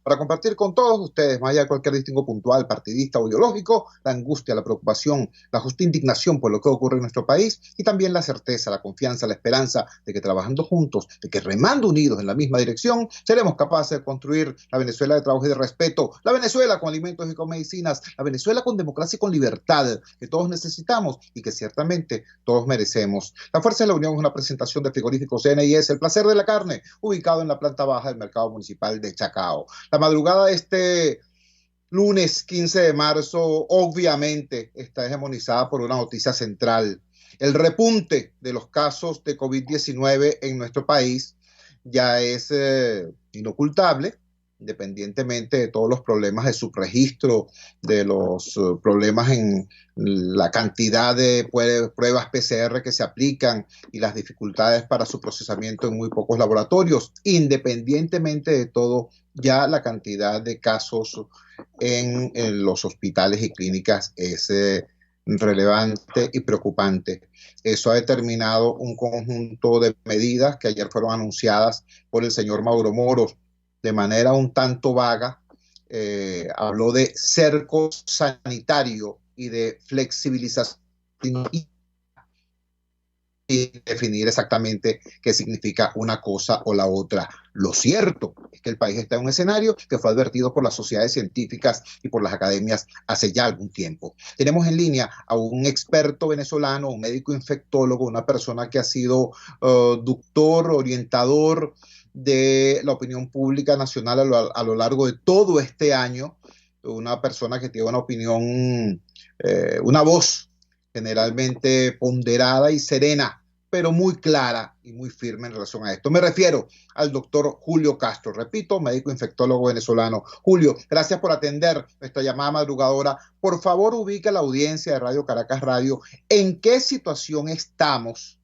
para compartir con todos ustedes, más allá de cualquier distingo puntual, partidista o ideológico, la angustia, la preocupación, la justa indignación por lo que ocurre en nuestro país y también la certeza, la confianza, la esperanza de que trabajando juntos, de que remando unidos en la misma dirección, seremos capaces de construir la Venezuela de trabajo y de respeto, la Venezuela con alimentos y con medicinas, la Venezuela con democracia y con libertad que todos necesitamos y que ciertamente todos merecemos. La Fuerza de la Unión es una presentación de Frigorífico CNIS, el placer de la carne, ubicado en la planta baja del mercado municipal de Chacao. La madrugada de este lunes 15 de marzo obviamente está hegemonizada por una noticia central. El repunte de los casos de COVID-19 en nuestro país ya es inocultable, independientemente de todos los problemas de subregistro, de los problemas en la cantidad de pruebas PCR que se aplican y las dificultades para su procesamiento en muy pocos laboratorios. Independientemente de todo, ya la cantidad de casos en los hospitales y clínicas es relevante y preocupante. Eso ha determinado un conjunto de medidas que ayer fueron anunciadas por el señor Mauro Moros de manera un tanto vaga. Habló de cerco sanitario y de flexibilización y definir exactamente qué significa una cosa o la otra. Lo cierto es que el país está en un escenario que fue advertido por las sociedades científicas y por las academias hace ya algún tiempo. Tenemos en línea a un experto venezolano, un médico infectólogo, una persona que ha sido doctor, orientador de la opinión pública nacional a lo largo de todo este año, una persona que tiene una opinión, una voz generalmente ponderada y serena, pero muy clara y muy firme en relación a esto. Me refiero al doctor Julio Castro, repito, médico infectólogo venezolano. Julio, gracias por atender nuestra llamada madrugadora. Por favor, ubica a la audiencia de Radio Caracas Radio en qué situación estamos,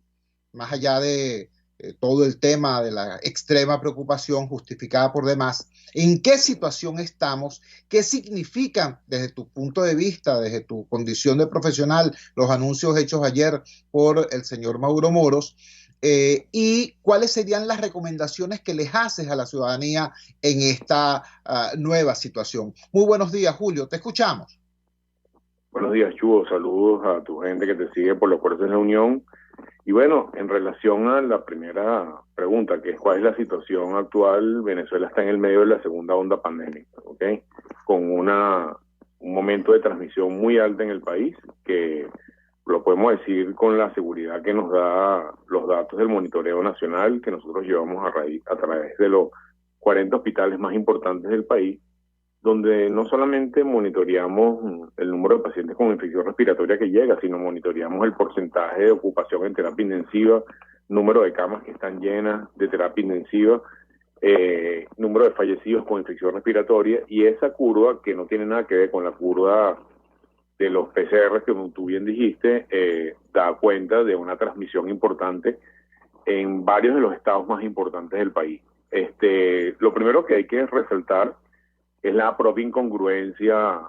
más allá de todo el tema de la extrema preocupación justificada por demás, en qué situación estamos, qué significan desde tu punto de vista, desde tu condición de profesional, los anuncios hechos ayer por el señor Mauro Moros, y cuáles serían las recomendaciones que les haces a la ciudadanía en esta nueva situación. Muy buenos días, Julio, te escuchamos. Buenos días, Chugo. Saludos a tu gente que te sigue por los Fuerzas de la Unión. Y bueno, en relación a la primera pregunta, que es cuál es la situación actual, Venezuela está en el medio de la segunda onda pandémica, ¿ok? Con un momento de transmisión muy alta en el país, que lo podemos decir con la seguridad que nos da los datos del monitoreo nacional que nosotros llevamos a través de los 40 hospitales más importantes del país, donde no solamente monitoreamos el número de pacientes con infección respiratoria que llega, sino monitoreamos el porcentaje de ocupación en terapia intensiva, número de camas que están llenas de terapia intensiva, número de fallecidos con infección respiratoria, y esa curva, que no tiene nada que ver con la curva de los PCR, que como tú bien dijiste, da cuenta de una transmisión importante en varios de los estados más importantes del país. Lo primero que hay que resaltar es la propia incongruencia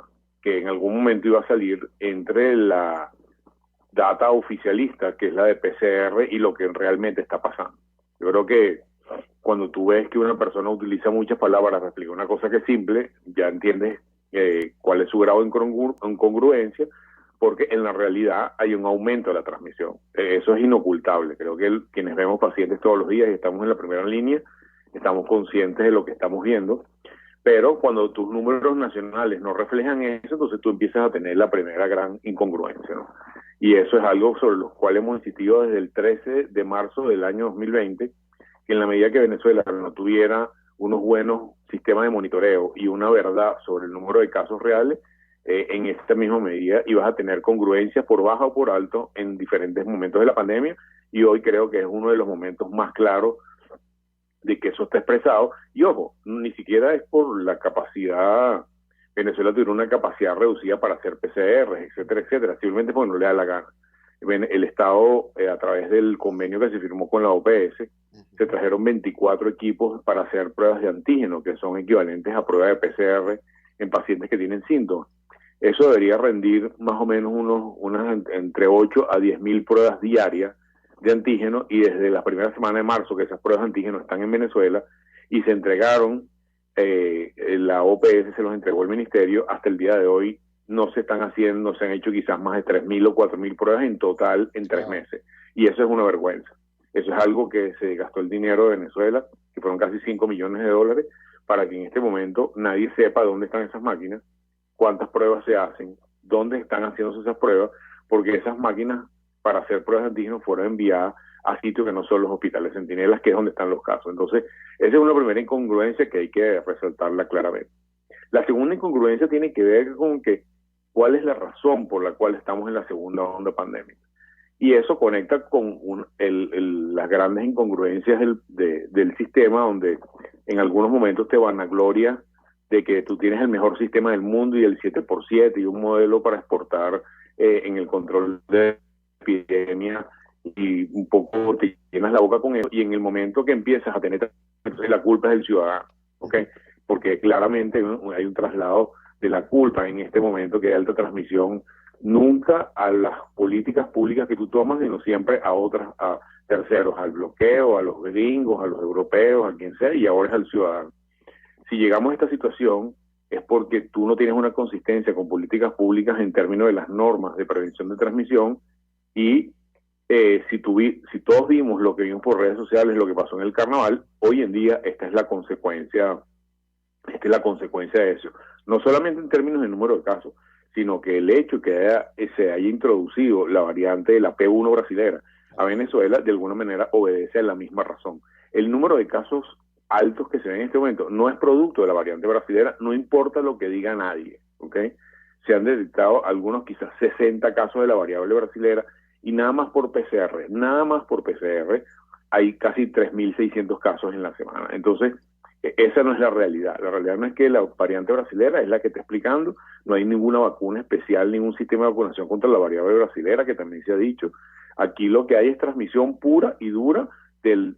que en algún momento iba a salir entre la data oficialista, que es la de PCR, y lo que realmente está pasando. Yo creo que cuando tú ves que una persona utiliza muchas palabras para explicar una cosa que es simple, ya entiendes cuál es su grado de incongruencia, porque en la realidad hay un aumento de la transmisión. Eso es inocultable. Creo que quienes vemos pacientes todos los días y estamos en la primera línea, estamos conscientes de lo que estamos viendo. Pero cuando tus números nacionales no reflejan eso, entonces tú empiezas a tener la primera gran incongruencia, ¿no? Y eso es algo sobre lo cual hemos insistido desde el 13 de marzo del año 2020, que en la medida que Venezuela no tuviera unos buenos sistemas de monitoreo y una verdad sobre el número de casos reales, en esta misma medida ibas a tener congruencias por baja o por alto en diferentes momentos de la pandemia, y hoy creo que es uno de los momentos más claros de que eso está expresado. Y ojo, ni siquiera es por la capacidad, Venezuela tiene una capacidad reducida para hacer PCR, etcétera, etcétera, simplemente porque no le da la gana. El Estado, a través del convenio que se firmó con la OPS, se trajeron 24 equipos para hacer pruebas de antígeno, que son equivalentes a pruebas de PCR en pacientes que tienen síntomas. Eso debería rendir más o menos unas entre 8 a 10 mil pruebas diarias de antígeno, y desde la primera semana de marzo que esas pruebas de antígeno están en Venezuela y se entregaron la OPS se los entregó el ministerio, hasta el día de hoy no se están haciendo, se han hecho quizás más de 3.000 o 4.000 pruebas en total en 3 meses. Y eso es una vergüenza. Eso es algo que se gastó el dinero de Venezuela, que fueron casi 5 millones de dólares, para que en este momento nadie sepa dónde están esas máquinas, cuántas pruebas se hacen, dónde están haciéndose esas pruebas, porque esas máquinas para hacer pruebas de antígenos fueron enviadas a sitios que no son los hospitales Centinelas, que es donde están los casos. Entonces, esa es una primera incongruencia que hay que resaltarla claramente. La segunda incongruencia tiene que ver con que cuál es la razón por la cual estamos en la segunda onda pandémica. Y eso conecta con las grandes incongruencias del sistema, donde en algunos momentos te vanagloria de que tú tienes el mejor sistema del mundo y el 7x7 y un modelo para exportar en el control de epidemia, y un poco te llenas la boca con eso, y en el momento que empiezas a tener, la culpa es del ciudadano, ¿ok? Porque claramente hay un traslado de la culpa en este momento que hay alta transmisión, nunca a las políticas públicas que tú tomas, sino siempre a otras, a terceros, al bloqueo, a los gringos, a los europeos, a quien sea, y ahora es al ciudadano. Si llegamos a esta situación es porque tú no tienes una consistencia con políticas públicas en términos de las normas de prevención de transmisión, y si todos vimos lo que vimos por redes sociales, lo que pasó en el carnaval, hoy en día esta es la consecuencia de eso. No solamente en términos de número de casos, sino que el hecho que se haya introducido la variante de la P1 brasilera a Venezuela, de alguna manera obedece a la misma razón. El número de casos altos que se ven en este momento no es producto de la variante brasilera, no importa lo que diga nadie, ¿ok? Se han detectado algunos quizás 60 casos de la variable brasilera, y nada más por PCR hay casi 3.600 casos en la semana. Entonces, esa no es la realidad. La realidad no es que la variante brasilera es la que está explicando, no hay ninguna vacuna especial, ningún sistema de vacunación contra la variable brasilera, que también se ha dicho. Aquí lo que hay es transmisión pura y dura del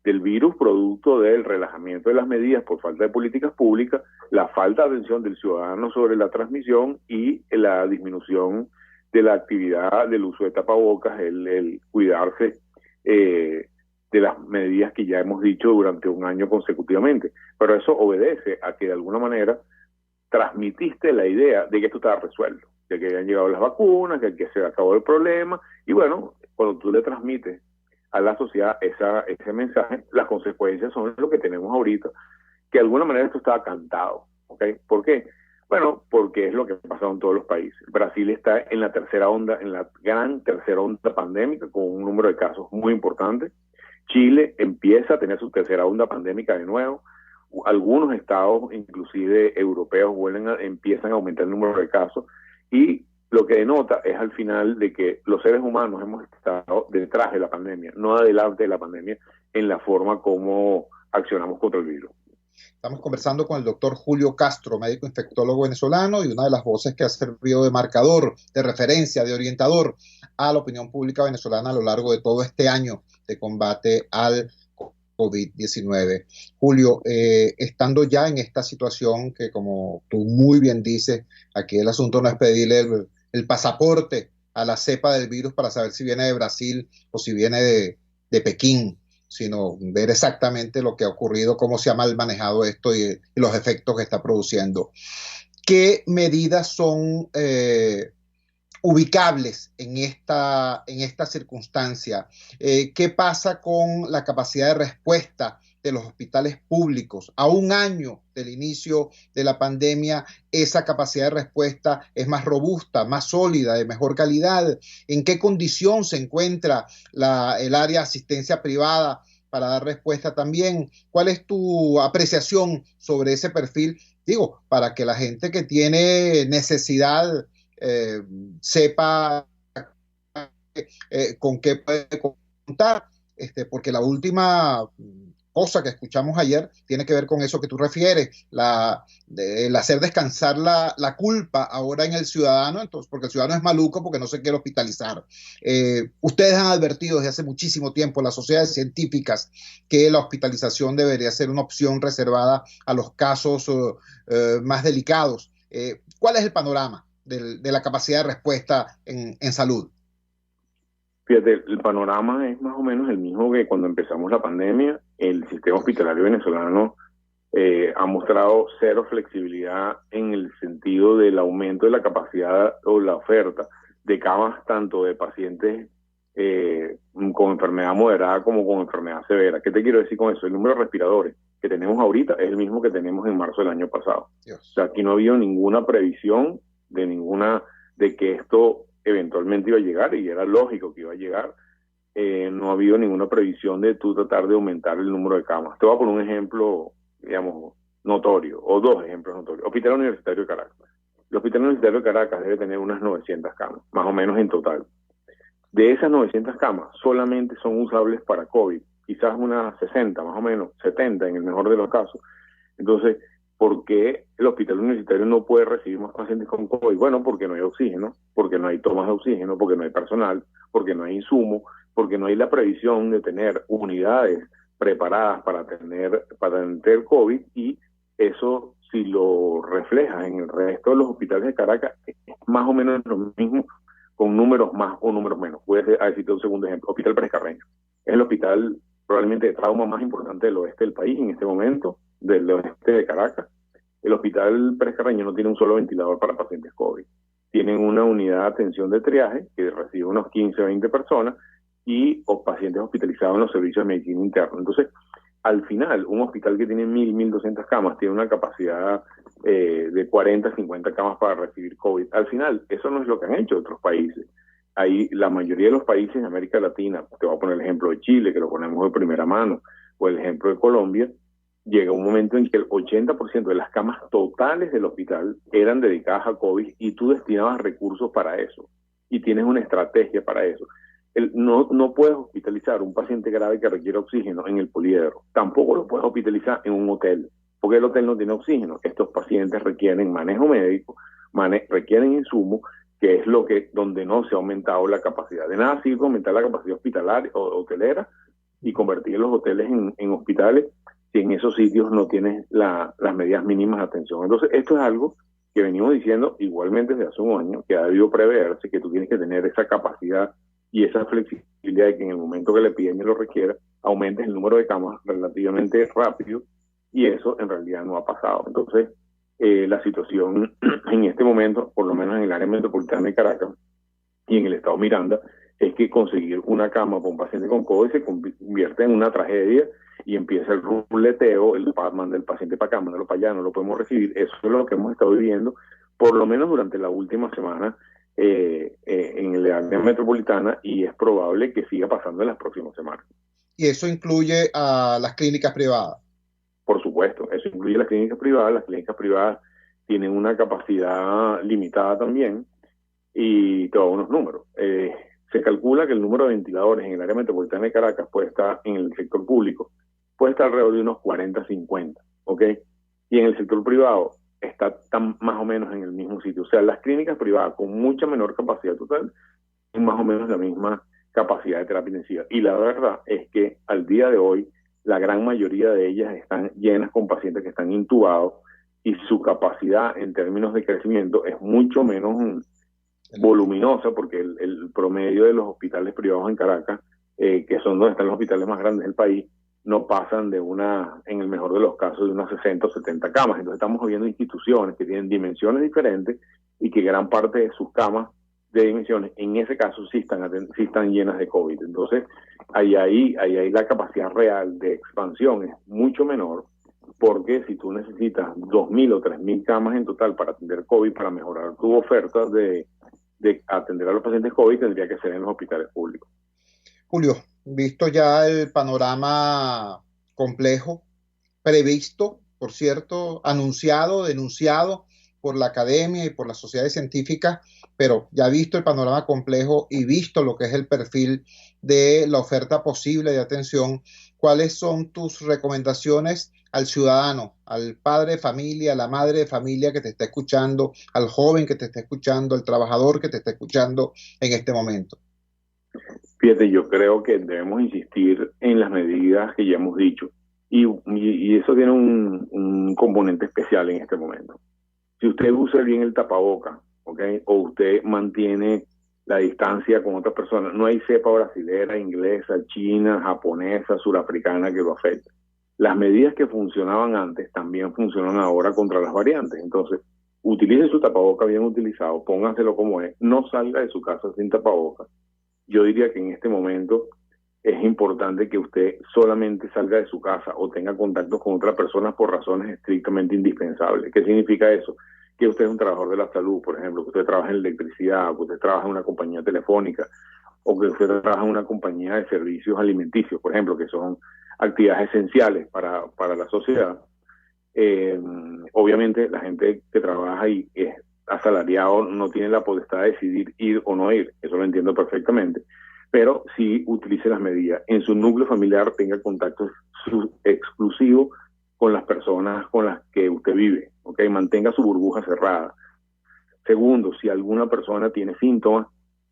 virus, producto del relajamiento de las medidas por falta de políticas públicas, la falta de atención del ciudadano sobre la transmisión y la disminución de la actividad del uso de tapabocas, el cuidarse de las medidas que ya hemos dicho durante un año consecutivamente. Pero eso obedece a que de alguna manera transmitiste la idea de que esto estaba resuelto, de que habían llegado las vacunas, de que se acabó el problema, y bueno, cuando tú le transmites a la sociedad ese mensaje, las consecuencias son lo que tenemos ahorita, que de alguna manera esto estaba cantado, ¿ok? ¿Por qué? Bueno, porque es lo que ha pasado en todos los países. Brasil está en la tercera onda, en la gran tercera onda pandémica, con un número de casos muy importante. Chile empieza a tener su tercera onda pandémica de nuevo. Algunos estados, inclusive europeos, empiezan a aumentar el número de casos, y lo que denota es al final de que los seres humanos hemos estado detrás de la pandemia, no adelante de la pandemia, en la forma como accionamos contra el virus. Estamos conversando con el doctor Julio Castro, médico infectólogo venezolano y una de las voces que ha servido de marcador, de referencia, de orientador a la opinión pública venezolana a lo largo de todo este año de combate al COVID-19. Julio, estando ya en esta situación que, como tú muy bien dices, aquí el asunto no es pedirle el pasaporte a la cepa del virus para saber si viene de Brasil o si viene de Pekín, sino ver exactamente lo que ha ocurrido, cómo se ha mal manejado esto y los efectos que está produciendo. ¿Qué medidas son ubicables en esta circunstancia? ¿Qué pasa con la capacidad de respuesta de los hospitales públicos? A un año del inicio de la pandemia, esa capacidad de respuesta es más robusta, más sólida, de mejor calidad. ¿En qué condición se encuentra el área de asistencia privada para dar respuesta también? ¿Cuál es tu apreciación sobre ese perfil? Digo, para que la gente que tiene necesidad sepa con qué puede contar, porque la última cosa que escuchamos ayer tiene que ver con eso que tú refieres, el hacer descansar la culpa ahora en el ciudadano, entonces, porque el ciudadano es maluco porque no se quiere hospitalizar. Ustedes han advertido desde hace muchísimo tiempo, las sociedades científicas, que la hospitalización debería ser una opción reservada a los casos más delicados. ¿Cuál es el panorama de la capacidad de respuesta en salud? Fíjate, el panorama es más o menos el mismo que cuando empezamos la pandemia. El sistema hospitalario venezolano ha mostrado cero flexibilidad en el sentido del aumento de la capacidad o la oferta de camas tanto de pacientes con enfermedad moderada como con enfermedad severa. ¿Qué te quiero decir con eso? El número de respiradores que tenemos ahorita es el mismo que tenemos en marzo del año pasado. Dios. O sea, aquí no ha habido ninguna previsión de que esto eventualmente iba a llegar, y era lógico que iba a llegar. No ha habido ninguna previsión de tú tratar de aumentar el número de camas. Te voy a poner un ejemplo, digamos, notorio, o dos ejemplos notorios. Hospital Universitario de Caracas. El Hospital Universitario de Caracas debe tener unas 900 camas, más o menos en total. De esas 900 camas, solamente son usables para COVID, quizás unas 60, más o menos, 70 en el mejor de los casos. Entonces, ¿por qué el Hospital Universitario no puede recibir más pacientes con COVID? Bueno, porque no hay oxígeno, porque no hay tomas de oxígeno, porque no hay personal, porque no hay insumo, porque no hay la previsión de tener unidades preparadas para atender COVID, y eso, si lo reflejas en el resto de los hospitales de Caracas, es más o menos lo mismo, con números más o números menos. Voy a decirte un segundo ejemplo. Hospital Pérez Carreño. Es el hospital probablemente de trauma más importante del oeste del país en este momento, del oeste de Caracas. El Hospital Pérez Carreño no tiene un solo ventilador para pacientes COVID. Tienen una unidad de atención de triaje que recibe unos 15 o 20 personas y pacientes hospitalizados en los servicios de medicina interna. Entonces, al final, un hospital que tiene 1.200 camas tiene una capacidad de 40, 50 camas para recibir COVID. Al final, eso no es lo que han hecho otros países. Ahí, la mayoría de los países en América Latina, te voy a poner el ejemplo de Chile, que lo ponemos de primera mano, o el ejemplo de Colombia, llega un momento en que el 80% de las camas totales del hospital eran dedicadas a COVID, y tú destinabas recursos para eso, y tienes una estrategia para eso. No puedes hospitalizar un paciente grave que requiere oxígeno en el Poliedro. Tampoco lo puedes hospitalizar en un hotel, porque el hotel no tiene oxígeno. Estos pacientes requieren manejo médico, requieren insumos, que es donde no se ha aumentado la capacidad. De nada sirve aumentar la capacidad hospitalaria o hotelera y convertir los hoteles en hospitales si en esos sitios no tienes las medidas mínimas de atención. Entonces, esto es algo que venimos diciendo igualmente desde hace un año, que ha debido preverse, que tú tienes que tener esa capacidad y esa flexibilidad de que en el momento que la epidemia lo requiera, aumentes el número de camas relativamente rápido, y eso en realidad no ha pasado. Entonces, la situación en este momento, por lo menos en el área metropolitana de Caracas y en el estado Miranda, es que conseguir una cama para un paciente con COVID se convierte en una tragedia, y empieza el ruleteo, el del paciente para acá, mándalo para allá, no lo podemos recibir. Eso es lo que hemos estado viviendo, por lo menos durante la última semana, en el área metropolitana, y es probable que siga pasando en las próximas semanas. ¿Y eso incluye a las clínicas privadas? Por supuesto, eso incluye las clínicas privadas. Las clínicas privadas tienen una capacidad limitada también, y te doy unos números. Se calcula que el número de ventiladores en el área metropolitana de Caracas puede estar, en el sector público, puede estar alrededor de unos 40, 50, ¿ok? Y en el sector privado está más o menos en el mismo sitio. O sea, las clínicas privadas con mucha menor capacidad total tienen más o menos la misma capacidad de terapia intensiva. Y la verdad es que al día de hoy, la gran mayoría de ellas están llenas con pacientes que están intubados, y su capacidad en términos de crecimiento es mucho menos voluminosa, porque el promedio de los hospitales privados en Caracas, que son donde están los hospitales más grandes del país, no pasan en el mejor de los casos, de unas 60 o 70 camas. Entonces estamos viendo instituciones que tienen dimensiones diferentes, y que gran parte de sus camas de dimensiones, en ese caso, sí están llenas de COVID. Entonces, ahí la capacidad real de expansión es mucho menor, porque si tú necesitas 2.000 o 3.000 camas en total para atender COVID, para mejorar tu oferta de atender a los pacientes COVID, tendría que ser en los hospitales públicos. Julio, visto ya el panorama complejo, previsto, por cierto, anunciado, denunciado por la academia y por las sociedades científicas, pero ya visto el panorama complejo y visto lo que es el perfil de la oferta posible de atención, ¿cuáles son tus recomendaciones al ciudadano, al padre de familia, a la madre de familia que te está escuchando, al joven que te está escuchando, al trabajador que te está escuchando en este momento? Fíjate, yo creo que debemos insistir en las medidas que ya hemos dicho, y eso tiene un componente especial en este momento. Si usted usa bien el tapaboca, ¿okay?, o usted mantiene la distancia con otras personas, no hay cepa brasilera, inglesa, china, japonesa, surafricana que lo afecte. Las medidas que funcionaban antes también funcionan ahora contra las variantes. Entonces, utilice su tapaboca bien utilizado, póngaselo como es, no salga de su casa sin tapaboca. Yo diría que en este momento es importante que usted solamente salga de su casa o tenga contactos con otras personas por razones estrictamente indispensables. ¿Qué significa eso? Que usted es un trabajador de la salud, por ejemplo, que usted trabaja en electricidad, que usted trabaja en una compañía telefónica, o que usted trabaja en una compañía de servicios alimenticios, por ejemplo, que son actividades esenciales para la sociedad. Obviamente la gente que trabaja y es asalariado no tiene la potestad de decidir ir o no ir, eso lo entiendo perfectamente, pero sí utilice las medidas. En su núcleo familiar tenga contactos exclusivos con las personas con las que usted vive, ¿ok? Mantenga su burbuja cerrada. Segundo, si alguna persona tiene síntomas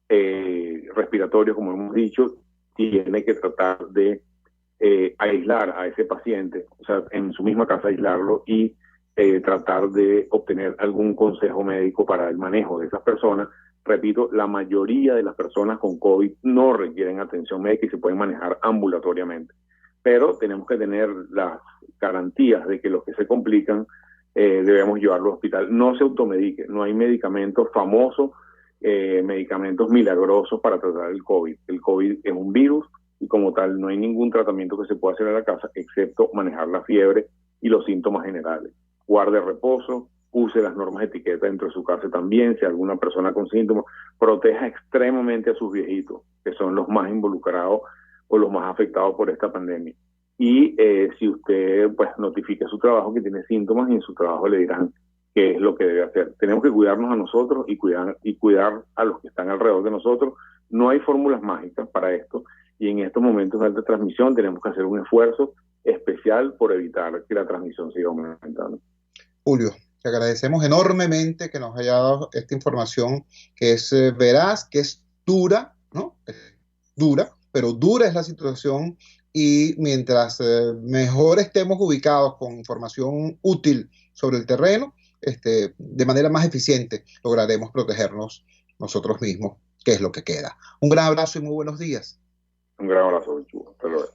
respiratorios, como hemos dicho, tiene que tratar de aislar a ese paciente, o sea, en su misma casa aislarlo y tratar de obtener algún consejo médico para el manejo de esas personas. Repito, la mayoría de las personas con COVID no requieren atención médica y se pueden manejar ambulatoriamente, pero tenemos que tener las garantías de que los que se complican debemos llevarlo al hospital. No se automedique, no hay medicamentos famosos, medicamentos milagrosos para tratar el COVID. El COVID es un virus y como tal no hay ningún tratamiento que se pueda hacer en la casa excepto manejar la fiebre y los síntomas generales. Guarde reposo, use las normas de etiqueta dentro de su casa también. Si alguna persona con síntomas, proteja extremadamente a sus viejitos, que son los más involucrados o los más afectados por esta pandemia. Y si usted pues notifique a su trabajo que tiene síntomas y en su trabajo le dirán qué es lo que debe hacer. Tenemos que cuidarnos a nosotros y cuidar a los que están alrededor de nosotros. No hay fórmulas mágicas para esto y en estos momentos de alta transmisión tenemos que hacer un esfuerzo especial por evitar que la transmisión siga aumentando. Julio, te agradecemos enormemente que nos haya dado esta información que es veraz, que es dura, ¿no? Dura, pero dura es la situación y mientras mejor estemos ubicados con información útil sobre el terreno, de manera más eficiente lograremos protegernos nosotros mismos, que es lo que queda. Un gran abrazo y muy buenos días. Un gran abrazo, Chugo. Hasta luego.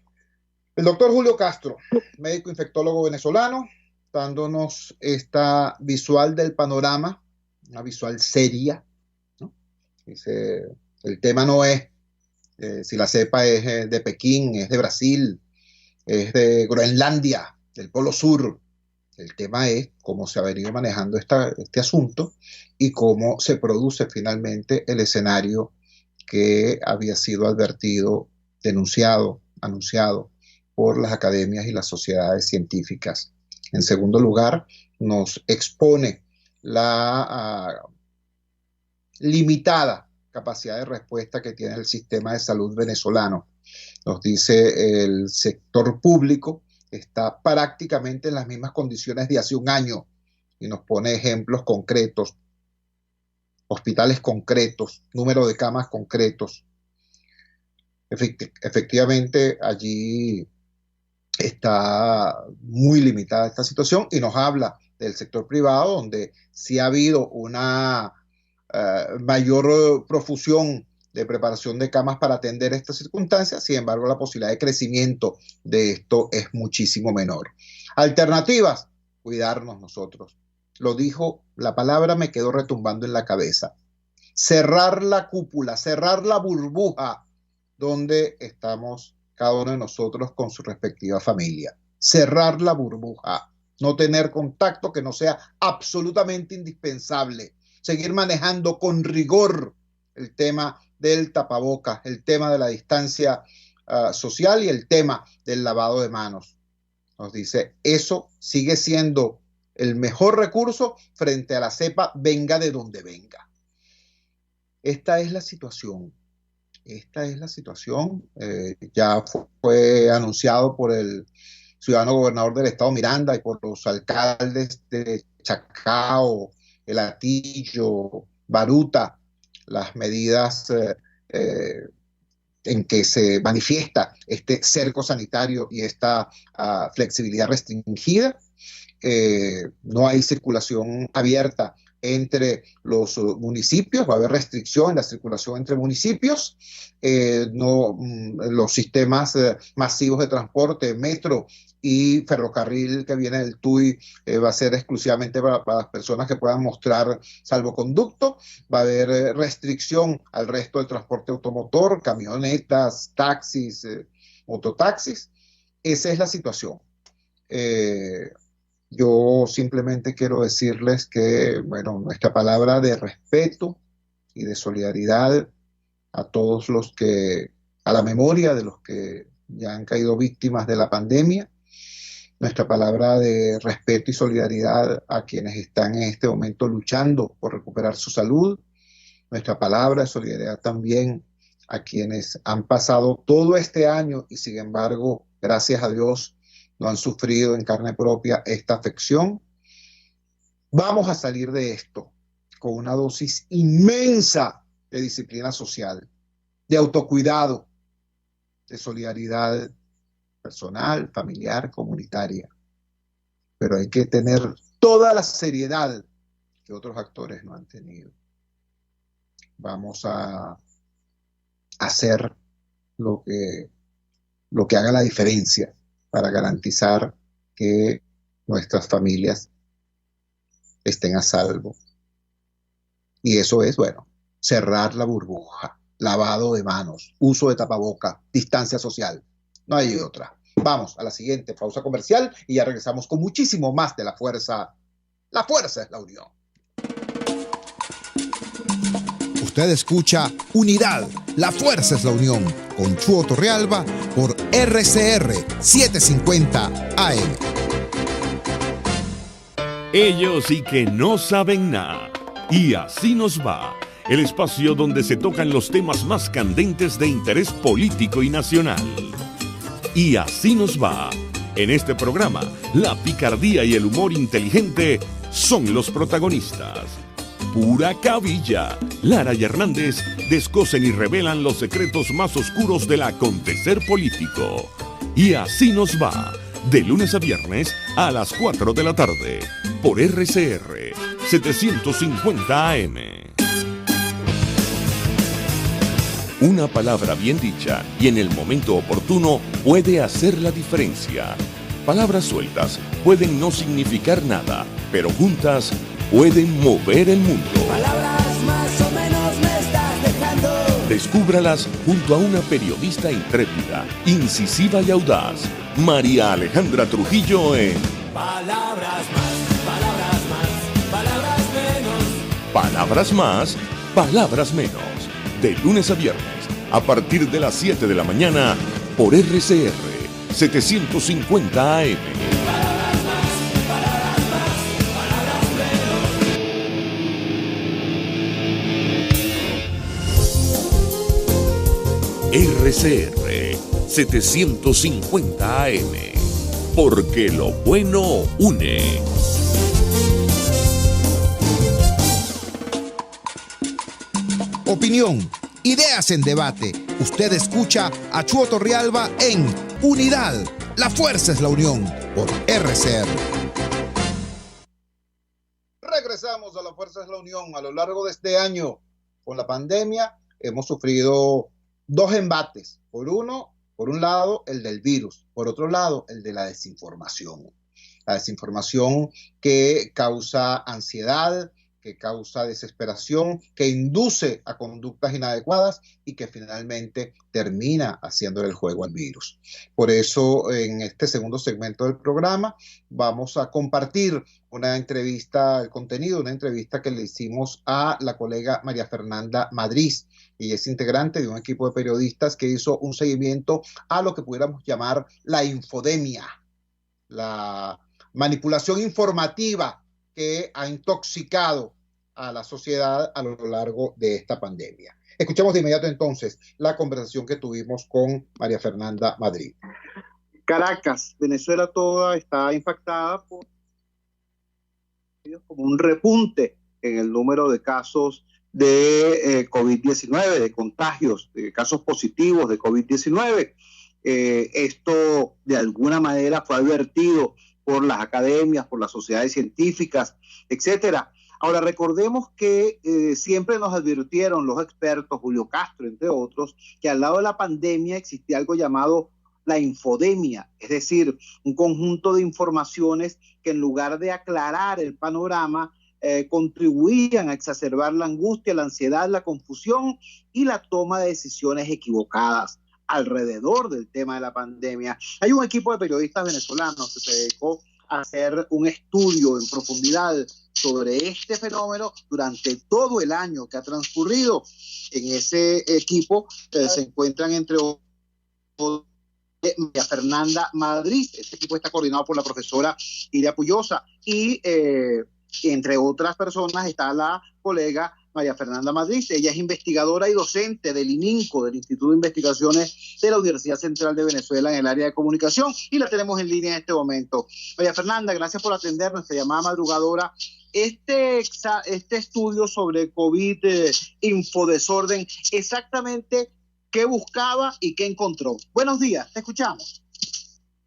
El doctor Julio Castro, médico infectólogo venezolano, dándonos esta visual del panorama, una visual seria, ¿no? Dice, el tema no es si la cepa es de Pekín, es de Brasil, es de Groenlandia, del Polo Sur. El tema es cómo se ha venido manejando este asunto y cómo se produce finalmente el escenario que había sido advertido, denunciado, anunciado por las academias y las sociedades científicas. En segundo lugar, nos expone la limitada capacidad de respuesta que tiene el sistema de salud venezolano. Nos dice el sector público está prácticamente en las mismas condiciones de hace un año y nos pone ejemplos concretos, hospitales concretos, número de camas concretos. Efectivamente, allí está muy limitada esta situación y nos habla del sector privado, donde sí ha habido una mayor profusión de preparación de camas para atender estas circunstancias. Sin embargo, la posibilidad de crecimiento de esto es muchísimo menor. Alternativas, cuidarnos nosotros. Lo dijo, la palabra me quedó retumbando en la cabeza. Cerrar la cúpula, cerrar la burbuja donde estamos cada uno de nosotros con su respectiva familia. Cerrar la burbuja, no tener contacto que no sea absolutamente indispensable. Seguir manejando con rigor el tema del tapabocas, el tema de la distancia social y el tema del lavado de manos. Nos dice, eso sigue siendo el mejor recurso frente a la cepa, venga de donde venga. Esta es la situación. Esta es la situación. Ya fue anunciado por el ciudadano gobernador del estado Miranda y por los alcaldes de Chacao, El Hatillo, Baruta, las medidas en que se manifiesta este cerco sanitario y esta flexibilidad restringida. No hay circulación abierta entre los municipios, va a haber restricción en la circulación entre municipios, los sistemas masivos de transporte, metro y ferrocarril que viene del TUI va a ser exclusivamente para las personas que puedan mostrar salvoconducto, va a haber restricción al resto del transporte automotor, camionetas, taxis, mototaxis. Esa es la situación. Yo simplemente quiero decirles que, bueno, nuestra palabra de respeto y de solidaridad a todos a la memoria de los que ya han caído víctimas de la pandemia, nuestra palabra de respeto y solidaridad a quienes están en este momento luchando por recuperar su salud, nuestra palabra de solidaridad también a quienes han pasado todo este año y sin embargo, gracias a Dios, no han sufrido en carne propia esta afección. Vamos a salir de esto con una dosis inmensa de disciplina social, de autocuidado, de solidaridad personal, familiar, comunitaria. Pero hay que tener toda la seriedad que otros actores no han tenido. Vamos a hacer lo que haga la diferencia para garantizar que nuestras familias estén a salvo. Y eso es, bueno, cerrar la burbuja, lavado de manos, uso de tapaboca, distancia social. No hay otra. Vamos a la siguiente pausa comercial y ya regresamos con muchísimo más de La Fuerza. La fuerza es la unión. Usted escucha Unidad, la fuerza es la unión, con Chuo Torrealba por RCR 750 AM. Ellos sí que no saben nada. Y así nos va. El espacio donde se tocan los temas más candentes de interés político y nacional. Y así nos va. En este programa, la picardía y el humor inteligente son los protagonistas. Pura cabilla. Lara y Hernández descosen y revelan los secretos más oscuros del acontecer político. Y así nos va. De lunes a viernes a las 4 de la tarde. Por RCR 750 AM. Una palabra bien dicha y en el momento oportuno puede hacer la diferencia. Palabras sueltas pueden no significar nada, pero juntas pueden mover el mundo. Palabras más o menos me estás dejando. Descúbralas junto a una periodista intrépida, incisiva y audaz, María Alejandra Trujillo en Palabras más, palabras más, palabras menos. Palabras más, palabras menos. De lunes a viernes, a partir de las 7 de la mañana, por RCR 750 AM. RCR 750 AM, porque lo bueno une. Opinión, ideas en debate. Usted escucha a Chuo Torrealba en Unidad, la fuerza es la unión, por RCR. Regresamos a La Fuerza es la Unión. A lo largo de este año, con la pandemia, hemos sufrido dos embates. Por un lado, el del virus. Por otro lado, el de la desinformación. La desinformación que causa ansiedad, que causa desesperación, que induce a conductas inadecuadas y que finalmente termina haciéndole el juego al virus. Por eso, en este segundo segmento del programa, vamos a compartir una entrevista, el contenido de una entrevista que le hicimos a la colega María Fernanda Madrid. Y es integrante de un equipo de periodistas que hizo un seguimiento a lo que pudiéramos llamar la infodemia, la manipulación informativa que ha intoxicado a la sociedad a lo largo de esta pandemia. Escuchemos de inmediato entonces la conversación que tuvimos con María Fernanda Madrid. Caracas, Venezuela toda está impactada por como un repunte en el número de casos de COVID-19, de contagios, de casos positivos de COVID-19. Esto de alguna manera fue advertido por las academias, por las sociedades científicas, etcétera. Ahora, recordemos que siempre nos advirtieron los expertos, Julio Castro, entre otros, que al lado de la pandemia existía algo llamado la infodemia, es decir, un conjunto de informaciones que en lugar de aclarar el panorama, contribuían a exacerbar la angustia, la ansiedad, la confusión y la toma de decisiones equivocadas alrededor del tema de la pandemia. Hay un equipo de periodistas venezolanos que se dedicó a hacer un estudio en profundidad sobre este fenómeno durante todo el año que ha transcurrido. En ese equipo se encuentran entre otros María Fernanda Madrid. Este equipo está coordinado por la profesora Iria Puyosa y entre otras personas está la colega María Fernanda Madrid. Ella es investigadora y docente del ININCO, del Instituto de Investigaciones de la Universidad Central de Venezuela en el área de comunicación, y la tenemos en línea en este momento. María Fernanda, gracias por atender nuestra llamada madrugadora. Este estudio sobre COVID, infodesorden, exactamente qué buscaba y qué encontró. Buenos días, te escuchamos.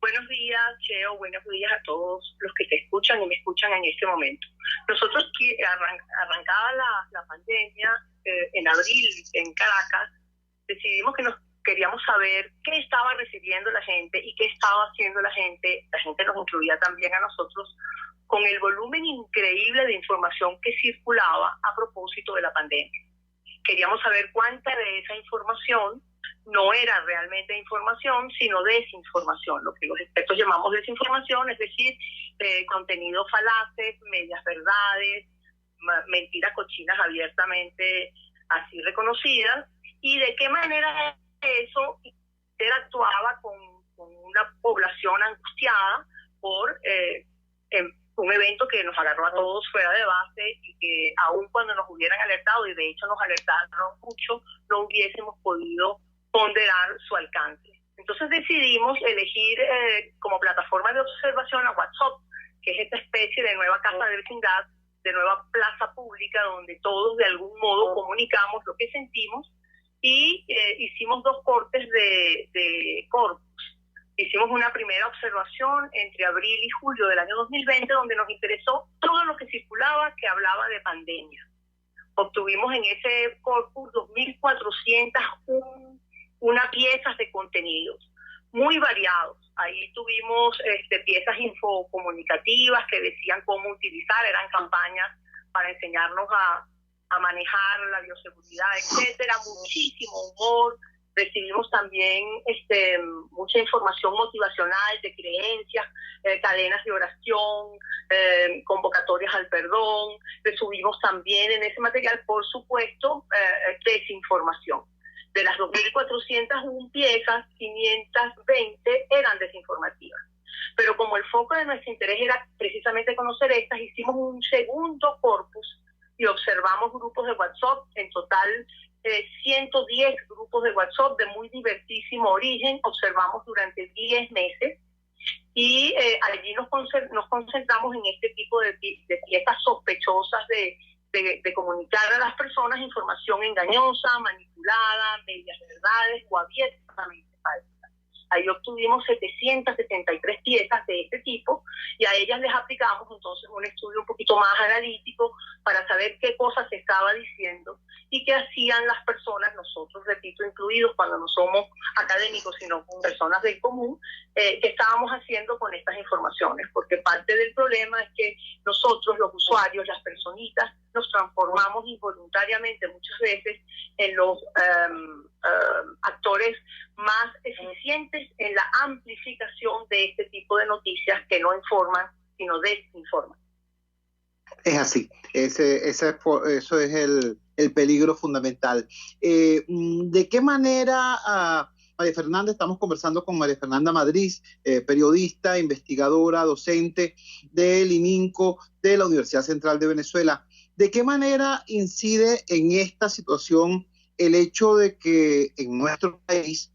Buenos días, Cheo. Buenos días a todos los que te escuchan y me escuchan en este momento. Nosotros, arrancada la pandemia, en abril en Caracas, decidimos que nos queríamos saber qué estaba recibiendo la gente y qué estaba haciendo la gente nos incluía también a nosotros, con el volumen increíble de información que circulaba a propósito de la pandemia. Queríamos saber cuánta de esa información no era realmente información, sino desinformación, lo que los expertos llamamos desinformación, es decir, contenidos falaces, medias verdades, mentiras cochinas abiertamente así reconocidas, y de qué manera eso interactuaba con una población angustiada por un evento que nos agarró a todos fuera de base y que aun cuando nos hubieran alertado, y de hecho nos alertaron mucho, no hubiésemos podido ponderar su alcance. Entonces decidimos elegir como plataforma de observación a WhatsApp, que es esta especie de nueva casa de vecindad, de nueva plaza pública, donde todos de algún modo comunicamos lo que sentimos, y hicimos 2 cortes de corpus. Hicimos una primera observación entre abril y julio del año 2020, donde nos interesó todo lo que circulaba que hablaba de pandemia. Obtuvimos en ese corpus 2.401 piezas de contenidos muy variados. Ahí tuvimos piezas infocomunicativas que decían cómo utilizar, eran campañas para enseñarnos a manejar la bioseguridad, etcétera, muchísimo humor. Recibimos también mucha información motivacional de creencias, cadenas de oración, convocatorias al perdón. Recibimos también en ese material, por supuesto, desinformación. De las 2.401 piezas, 520 eran desinformativas. Pero como el foco de nuestro interés era precisamente conocer estas, hicimos un segundo corpus y observamos grupos de WhatsApp, en total 110 grupos de WhatsApp de muy divertísimo origen, observamos durante 10 meses, y allí nos concentramos en este tipo de piezas sospechosas de comunicar a las personas información engañosa, manipulada, medias verdades o abiertamente falsas. Ahí obtuvimos 773 piezas de este tipo, y a ellas les aplicamos entonces un estudio un poquito más analítico para saber qué cosas se estaba diciendo y qué hacían las personas, nosotros, repito, incluidos cuando no somos académicos, sino personas del común, qué estábamos haciendo con estas informaciones, porque parte del problema es que nosotros, los usuarios, las personitas, nos transformamos involuntariamente muchas veces en los actores más eficientes en la amplificación de este tipo de noticias que no informan, sino desinforman. Es así, eso es el peligro fundamental. ¿De qué manera, María Fernanda, estamos conversando con María Fernanda Madrid, periodista, investigadora, docente del ININCO de la Universidad Central de Venezuela? ¿De qué manera incide en esta situación el hecho de que en nuestro país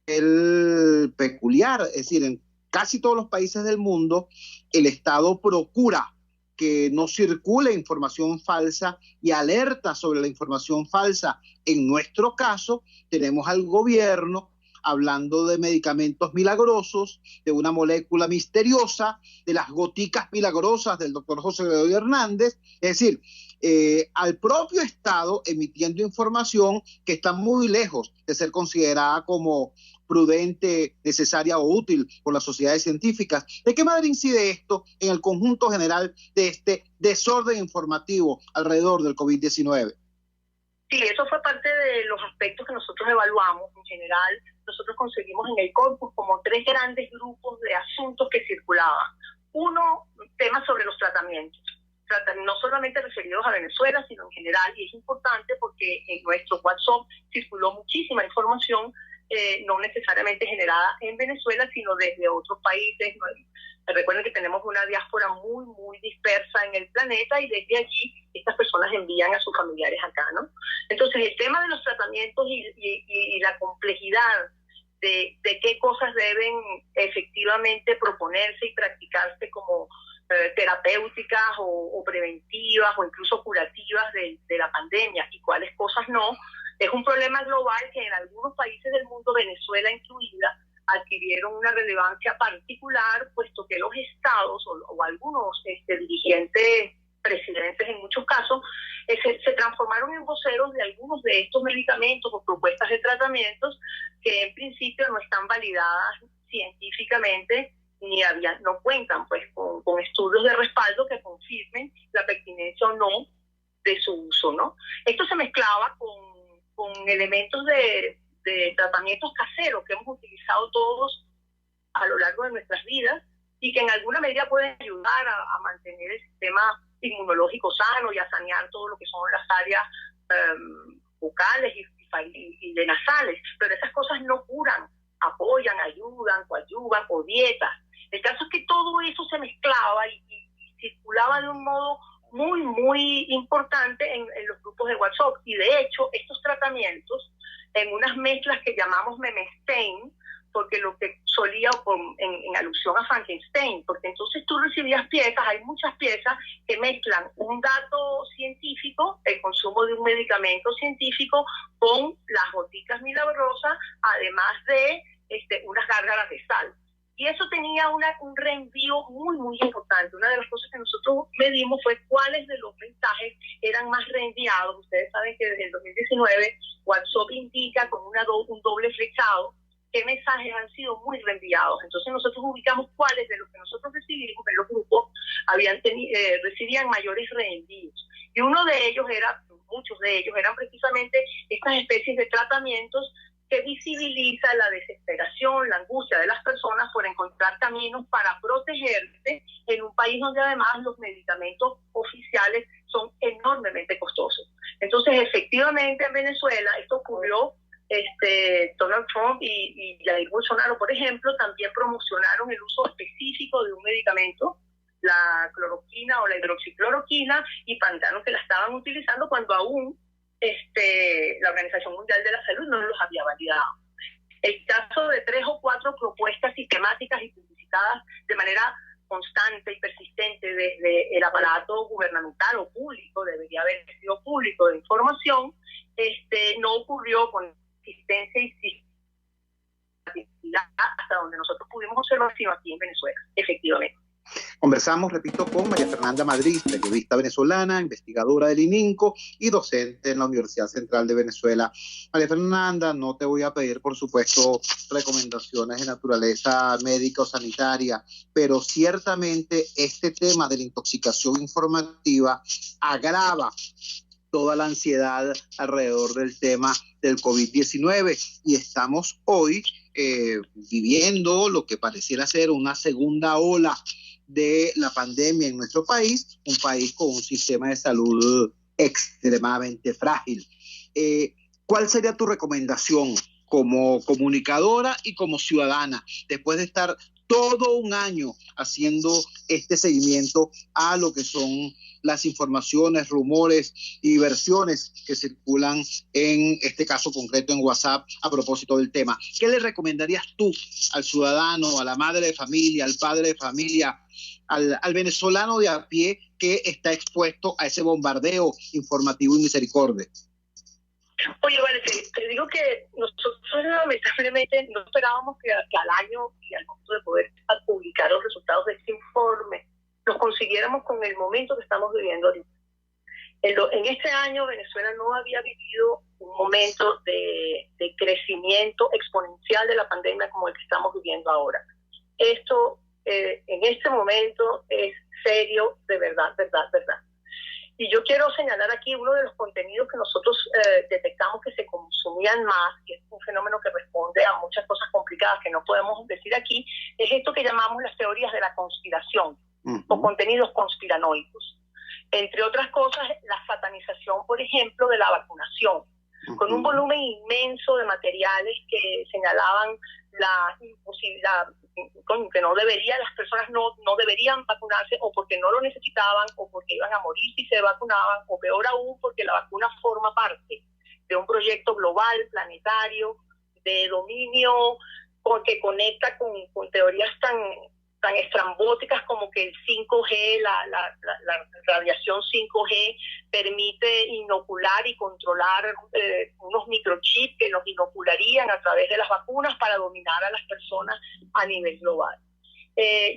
el peculiar, es decir, en casi todos los países del mundo, el Estado procura que no circule información falsa y alerta sobre la información falsa? En nuestro caso, tenemos al gobierno hablando de medicamentos milagrosos, de una molécula misteriosa, de las goticas milagrosas del doctor José Gregorio Hernández, es decir, al propio Estado emitiendo información que está muy lejos de ser considerada como prudente, necesaria o útil por las sociedades científicas. ¿De qué manera incide esto en el conjunto general de este desorden informativo alrededor del COVID-19? Sí, eso fue parte de los aspectos que nosotros evaluamos. En general, nosotros conseguimos en el corpus como 3 grandes grupos de asuntos que circulaban. Uno, temas sobre los tratamientos, no solamente referidos a Venezuela, sino en general, y es importante porque en nuestro WhatsApp circuló muchísima información, no necesariamente generada en Venezuela, sino desde otros países. Recuerden que tenemos una diáspora muy, muy dispersa en el planeta y desde allí estas personas envían a sus familiares acá, ¿no? Entonces, el tema de los tratamientos y la complejidad de qué cosas deben efectivamente proponerse y practicarse como terapéuticas o preventivas o incluso curativas de la pandemia y cuáles cosas no, es un problema global que en algunos países del mundo, Venezuela incluida, adquirieron una relevancia particular, puesto que los estados o algunos dirigentes, presidentes en muchos casos, se transformaron en voceros de algunos de estos medicamentos o propuestas de tratamientos que en principio no están validadas científicamente ni no cuentan pues con estudios de respaldo que confirmen la pertinencia o no de su uso, ¿no? Esto se mezclaba con elementos de tratamientos caseros que hemos utilizado todos a lo largo de nuestras vidas y que en alguna medida pueden ayudar a mantener el sistema inmunológico sano y a sanear todo lo que son las áreas bucales y de nasales, pero esas cosas no curan, apoyan, ayudan, coadyuvan o dietas. El caso es que todo eso se mezclaba y circulaba de un modo muy, muy importante en los grupos de WhatsApp. Y de hecho, estos tratamientos, en unas mezclas que llamamos memestein, porque lo que solía, en alusión a Frankenstein, porque entonces tú recibías piezas, hay muchas piezas que mezclan un dato científico, el consumo de un medicamento científico, con las goticas milagrosas, además de unas gárgaras de sal. Y eso tenía un reenvío muy, muy importante. Una de las cosas que nosotros medimos fue cuáles de los mensajes eran más reenviados. Ustedes saben que desde el 2019 WhatsApp indica con un doble flechado qué mensajes han sido muy reenviados. Entonces nosotros ubicamos cuáles de los que nosotros recibimos en los grupos recibían mayores reenvíos. Y muchos de ellos eran precisamente estas especies de tratamientos que visibiliza la desesperación, la angustia de las personas por encontrar caminos para protegerse en un país donde además los medicamentos oficiales son enormemente costosos. Entonces, efectivamente, en Venezuela esto ocurrió. Donald Trump y Jair Bolsonaro, por ejemplo, también promocionaron el uso específico de un medicamento, la cloroquina o la hidroxicloroquina, y plantearon que la estaban utilizando cuando aún la Organización Mundial de la Salud no los había validado. El caso de 3 o 4 propuestas sistemáticas y publicitadas de manera constante y persistente desde el aparato gubernamental o público, debería haber sido público de información, no ocurrió con existencia y sistematicidad hasta donde nosotros pudimos observar, sino aquí en Venezuela, efectivamente. Conversamos, repito, con María Fernanda Madrid, periodista venezolana, investigadora del ININCO y docente en la Universidad Central de Venezuela. María Fernanda, no te voy a pedir, por supuesto, recomendaciones de naturaleza médica o sanitaria, pero ciertamente este tema de la intoxicación informativa agrava toda la ansiedad alrededor del tema del COVID-19 y estamos hoy viviendo lo que pareciera ser una segunda ola de la pandemia en nuestro país, un país con un sistema de salud extremadamente frágil. ¿Cuál sería tu recomendación como comunicadora y como ciudadana después de estar todo un año haciendo este seguimiento a lo que son las informaciones, rumores y versiones que circulan en este caso concreto en WhatsApp a propósito del tema? ¿Qué le recomendarías tú al ciudadano, a la madre de familia, al padre de familia, al venezolano de a pie que está expuesto a ese bombardeo informativo y misericordia? Oye, vale, te digo que nosotros lamentablemente no esperábamos que al año y al momento de poder publicar los resultados de este informe nos consiguiéramos con el momento que estamos viviendo ahorita. En este año Venezuela no había vivido un momento de crecimiento exponencial de la pandemia como el que estamos viviendo ahora. Esto en este momento es serio, de verdad. Y yo quiero señalar aquí uno de los contenidos que nosotros detectamos que se consumían más, que es un fenómeno que responde a muchas cosas complicadas que no podemos decir aquí, es esto que llamamos las teorías de la conspiración o contenidos conspiranoicos. Entre otras cosas, la satanización, por ejemplo, de la vacunación, con un volumen inmenso de materiales que señalaban la imposibilidad, que no debería, las personas no deberían vacunarse, o porque no lo necesitaban, o porque iban a morir si se vacunaban, o peor aún, porque la vacuna forma parte de un proyecto global, planetario, de dominio, que conecta con teorías tan estrambóticas como que el 5G, la radiación 5G permite inocular y controlar unos microchips que nos inocularían a través de las vacunas para dominar a las personas a nivel global.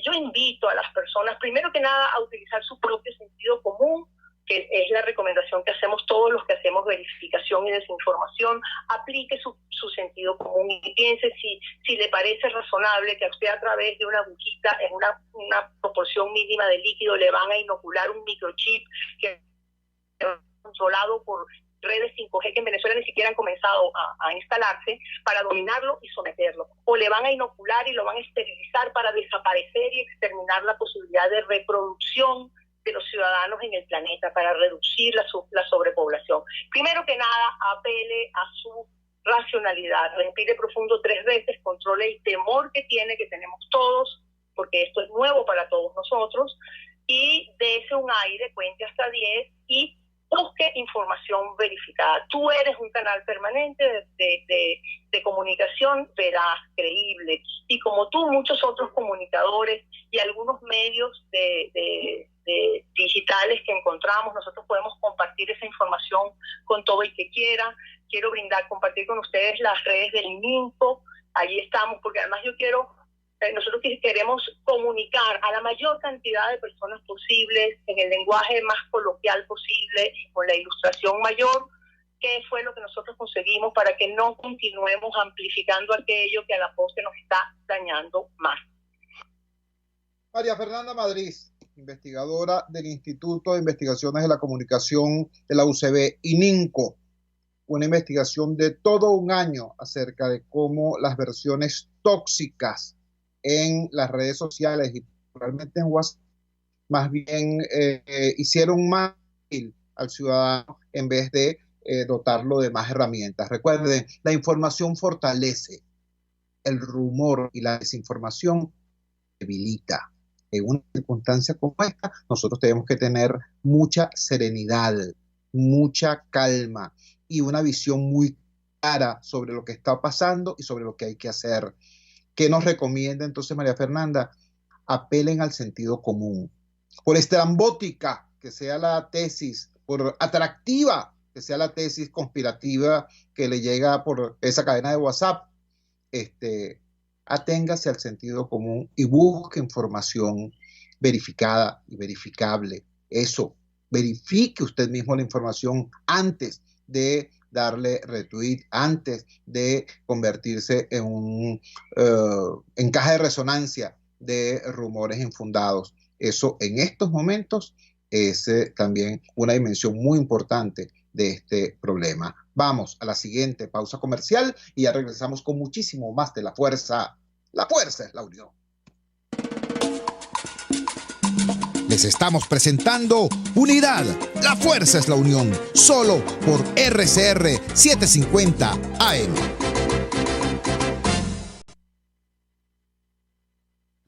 Yo invito a las personas, primero que nada, a utilizar su propio sentido común, que es la recomendación que hacemos todos los que hacemos verificación y desinformación. Aplique su sentido común y piense si le parece razonable que a usted, a través de una agujita en una proporción mínima de líquido, le van a inocular un microchip que es controlado por redes 5G que en Venezuela ni siquiera han comenzado a instalarse, para dominarlo y someterlo. O le van a inocular y lo van a esterilizar para desaparecer y exterminar la posibilidad de reproducción de los ciudadanos en el planeta, para reducir la sobrepoblación. Primero que nada, apele a su racionalidad, respire profundo 3 veces, controle el temor que tenemos todos, porque esto es nuevo para todos nosotros, y dése un aire, cuente hasta 10 y busque información verificada. Tú eres un canal permanente de comunicación veraz, creíble, y como tú, muchos otros comunicadores y algunos medios de digitales que encontramos, nosotros podemos compartir esa información con todo el que quiera. Quiero compartir con ustedes las redes del ININCO, allí estamos, porque además nosotros queremos comunicar a la mayor cantidad de personas posibles en el lenguaje más coloquial posible y con la ilustración mayor, que fue lo que nosotros conseguimos para que no continuemos amplificando aquello que a la postre nos está dañando más. María Fernanda Madrid, investigadora del Instituto de Investigaciones de la Comunicación de la UCB, ININCO, una investigación de todo un año acerca de cómo las versiones tóxicas en las redes sociales y realmente en WhatsApp más bien hicieron más útil al ciudadano en vez de dotarlo de más herramientas. Recuerden, la información fortalece, el rumor y la desinformación debilita. En una circunstancia como esta, nosotros tenemos que tener mucha serenidad, mucha calma y una visión muy clara sobre lo que está pasando y sobre lo que hay que hacer. ¿Qué nos recomienda entonces María Fernanda? Apelen al sentido común. Por estrambótica que sea la tesis, por atractiva que sea la tesis conspirativa que le llega por esa cadena de WhatsApp, aténgase al sentido común y busque información verificada y verificable. Eso, verifique usted mismo la información antes de darle retweet, antes de convertirse en un en caja de resonancia de rumores infundados. Eso en estos momentos es también una dimensión muy importante de este problema. Vamos a la siguiente pausa comercial y ya regresamos con muchísimo más de La Fuerza. La fuerza es la unión. Les estamos presentando Unidad. La fuerza es la unión. Solo por RCR 750 AM.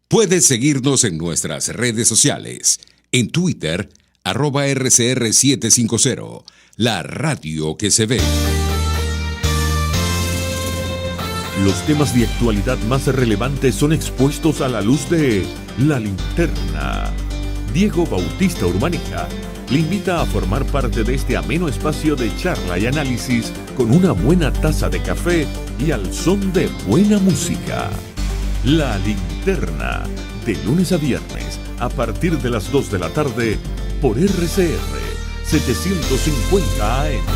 Puedes seguirnos en nuestras redes sociales. En Twitter, @RCR750. La radio que se ve. Los temas de actualidad más relevantes son expuestos a la luz de La Linterna. Diego Bautista Urbanija le invita a formar parte de este ameno espacio de charla y análisis con una buena taza de café y al son de buena música. La Linterna, de lunes a viernes, a partir de las 2 de la tarde, por RCR 750 AM.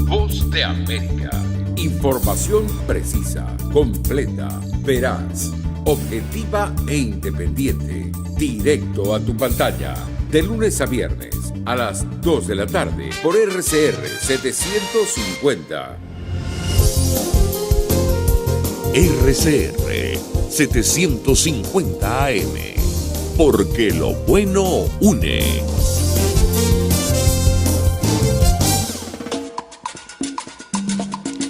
Voz de América. Información precisa, completa, veraz, objetiva e independiente. Directo a tu pantalla. De lunes a viernes, a las 2 de la tarde, por RCR 750. RCR 750 AM. Porque lo bueno une.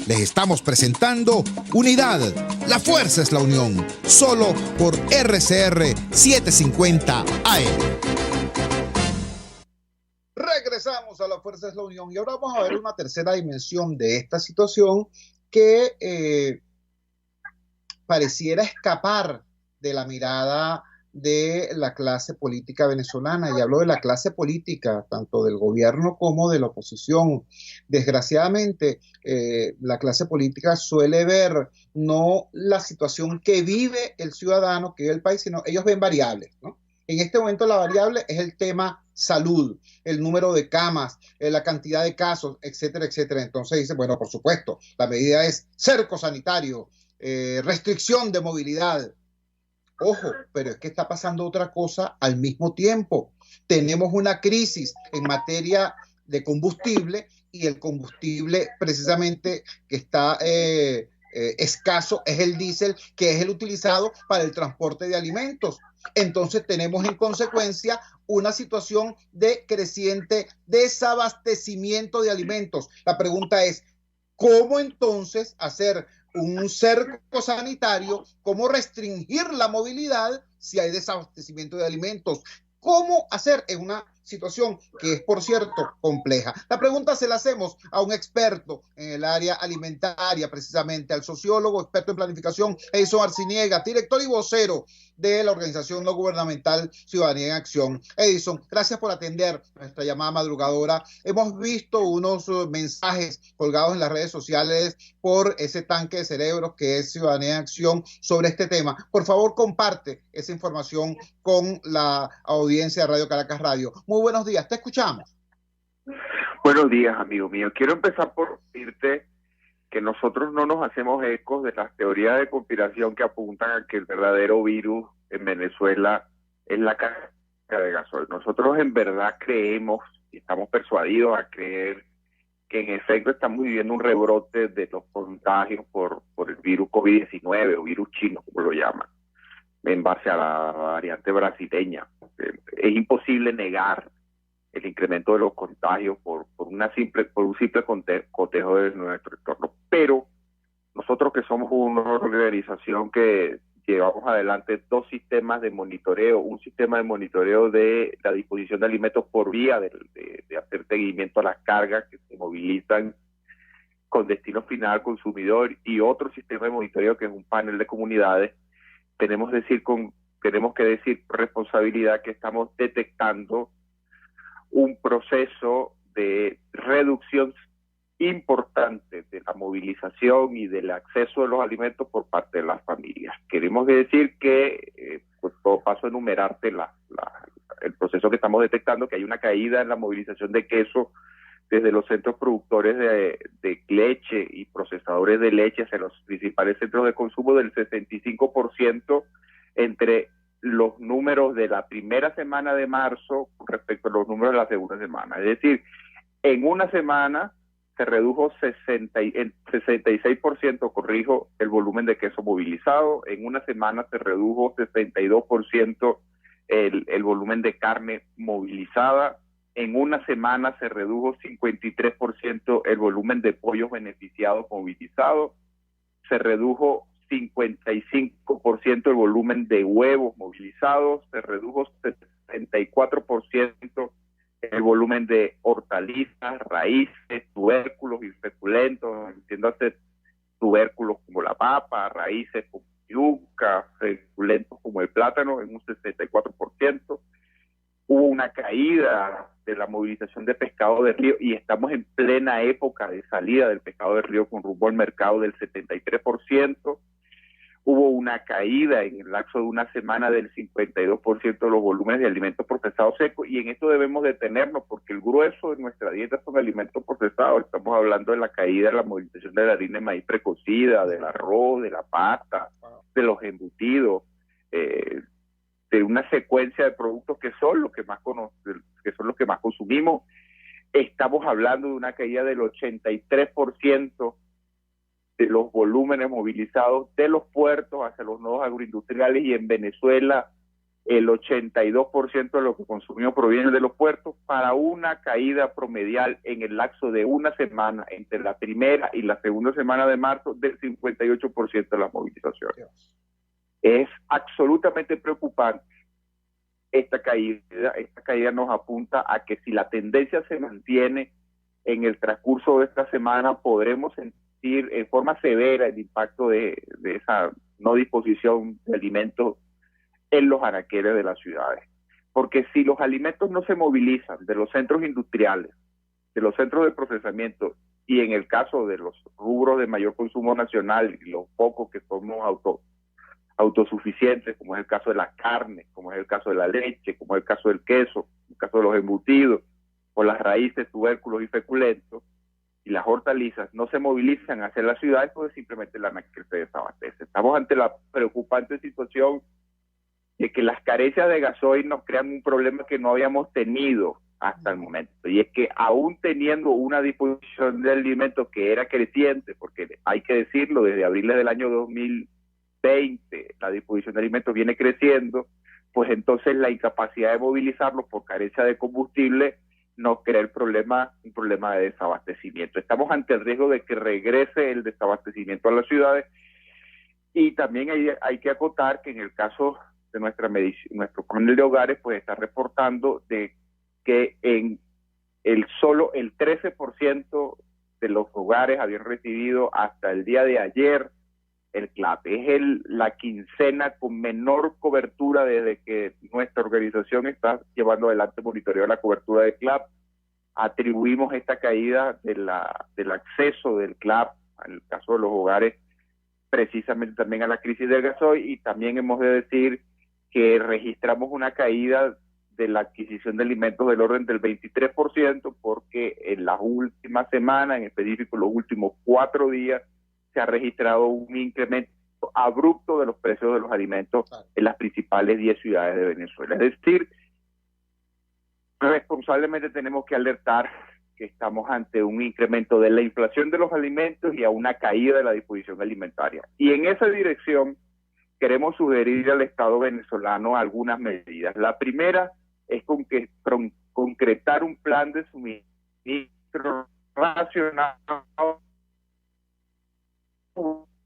Les estamos presentando Unidad. La fuerza es la unión. Solo por RCR 750 AM. Regresamos a La fuerza es la unión y ahora vamos a ver una tercera dimensión de esta situación que pareciera escapar de la mirada de la clase política venezolana, y hablo de la clase política, tanto del gobierno como de la oposición. Desgraciadamente, la clase política suele ver no la situación que vive el ciudadano, que vive el país, sino ellos ven variables, ¿no? En este momento la variable es el tema salud, el número de camas, la cantidad de casos, etcétera, etcétera. Entonces dice, bueno, por supuesto, la medida es cerco sanitario, restricción de movilidad. Ojo, pero es que está pasando otra cosa al mismo tiempo. Tenemos una crisis en materia de combustible y el combustible precisamente que está escaso es el diésel, que es el utilizado para el transporte de alimentos. Entonces tenemos en consecuencia una situación de creciente desabastecimiento de alimentos. La pregunta es, ¿cómo entonces hacer un cerco sanitario? ¿Cómo restringir la movilidad si hay desabastecimiento de alimentos? ¿Cómo hacer en una situación que es, por cierto, compleja? La pregunta se la hacemos a un experto en el área alimentaria, precisamente al sociólogo, experto en planificación, Edison Arciniega, director y vocero de la organización no gubernamental Ciudadanía en Acción. Edison, gracias por atender nuestra llamada madrugadora. Hemos visto unos mensajes colgados en las redes sociales por ese tanque de cerebros que es Ciudadanía en Acción sobre este tema. Por favor, comparte esa información con la audiencia de Radio Caracas Radio. Muy buenos días, te escuchamos. Buenos días, amigo mío. Quiero empezar por decirte que nosotros no nos hacemos ecos de las teorías de conspiración que apuntan a que el verdadero virus en Venezuela es la carga de gasoil. Nosotros en verdad creemos y estamos persuadidos a creer que en efecto estamos viviendo un rebrote de los contagios por el virus COVID-19 o virus chino, como lo llaman, en base a la variante brasileña. Es imposible negar el incremento de los contagios por un simple cotejo de nuestro entorno. Pero nosotros, que somos una organización que llevamos adelante dos sistemas de monitoreo, un sistema de monitoreo de la disposición de alimentos por vía de hacer seguimiento a las cargas que se movilizan con destino final al consumidor, y otro sistema de monitoreo que es un panel de comunidades, tenemos que decir con responsabilidad que estamos detectando un proceso de reducción importante de la movilización y del acceso a los alimentos por parte de las familias. Queremos decir que, pues todo paso a enumerarte el proceso que estamos detectando, que hay una caída en la movilización de queso desde los centros productores de leche y procesadores de leche hacia los principales centros de consumo del 65% entre los números de la primera semana de marzo respecto a los números de la segunda semana. Es decir, en una semana se redujo 66%, corrijo, el volumen de queso movilizado. En una semana se redujo 62% el volumen de carne movilizada. En una semana se redujo 53% el volumen de pollos beneficiados movilizados. Se redujo 55% el volumen de huevos movilizados, se redujo 74% el volumen de hortalizas, raíces, tubérculos y feculentos, entiéndase tubérculos como la papa, raíces yuca, suculentos como el plátano en un 64%. Hubo una caída de la movilización de pescado de río y estamos en plena época de salida del pescado de río con rumbo al mercado del 73%. Hubo una caída en el lapso de una semana del 52% de los volúmenes de alimentos procesados secos, y en esto debemos detenernos porque el grueso de nuestra dieta son alimentos procesados. Estamos hablando de la caída de la movilización de la harina de maíz precocida, del arroz, de la pasta, de los embutidos, de una secuencia de productos que son los que más consumimos. Estamos hablando de una caída del 83% de los volúmenes movilizados de los puertos hacia los nodos agroindustriales, y en Venezuela el 82% de lo que consumimos proviene de los puertos, para una caída promedial en el lapso de una semana entre la primera y la segunda semana de marzo del 58% de las movilizaciones. Es absolutamente preocupante esta caída. Esta caída nos apunta a que si la tendencia se mantiene en el transcurso de esta semana, podremos sentir en forma severa el impacto de esa no disposición de alimentos en los anaqueles de las ciudades. Porque si los alimentos no se movilizan de los centros industriales, de los centros de procesamiento, y en el caso de los rubros de mayor consumo nacional, y los pocos que somos autosuficientes, como es el caso de la carne, como es el caso de la leche, como es el caso del queso, el caso de los embutidos, o las raíces, tubérculos y feculentos, y las hortalizas no se movilizan hacia las ciudades, pues simplemente la anaquel se desabastece. Estamos ante la preocupante situación de que las carencias de gasoil nos crean un problema que no habíamos tenido hasta el momento, y es que aún teniendo una disposición de alimentos que era creciente, porque hay que decirlo, desde abril del año 2020 la disposición de alimentos viene creciendo, pues entonces la incapacidad de movilizarlos por carencia de combustible nos crea un problema de desabastecimiento. Estamos ante el riesgo de que regrese el desabastecimiento a las ciudades, y también hay que acotar que en el caso de nuestro panel de hogares, pues está reportando de que en solo el 13% de los hogares habían recibido hasta el día de ayer el CLAP. Es la quincena con menor cobertura desde que nuestra organización está llevando adelante monitoreo de la cobertura de CLAP. Atribuimos esta caída del acceso del CLAP, en el caso de los hogares, precisamente también a la crisis del gasoil, y también hemos de decir que registramos una caída de la adquisición de alimentos del orden del 23%, porque en las últimas semanas, en específico los últimos 4 días, se ha registrado un incremento abrupto de los precios de los alimentos en las principales 10 ciudades de Venezuela. Es decir, responsablemente tenemos que alertar que estamos ante un incremento de la inflación de los alimentos y a una caída de la disposición alimentaria. Y en esa dirección queremos sugerir al Estado venezolano algunas medidas. La primera es concretar un plan de suministro racionado,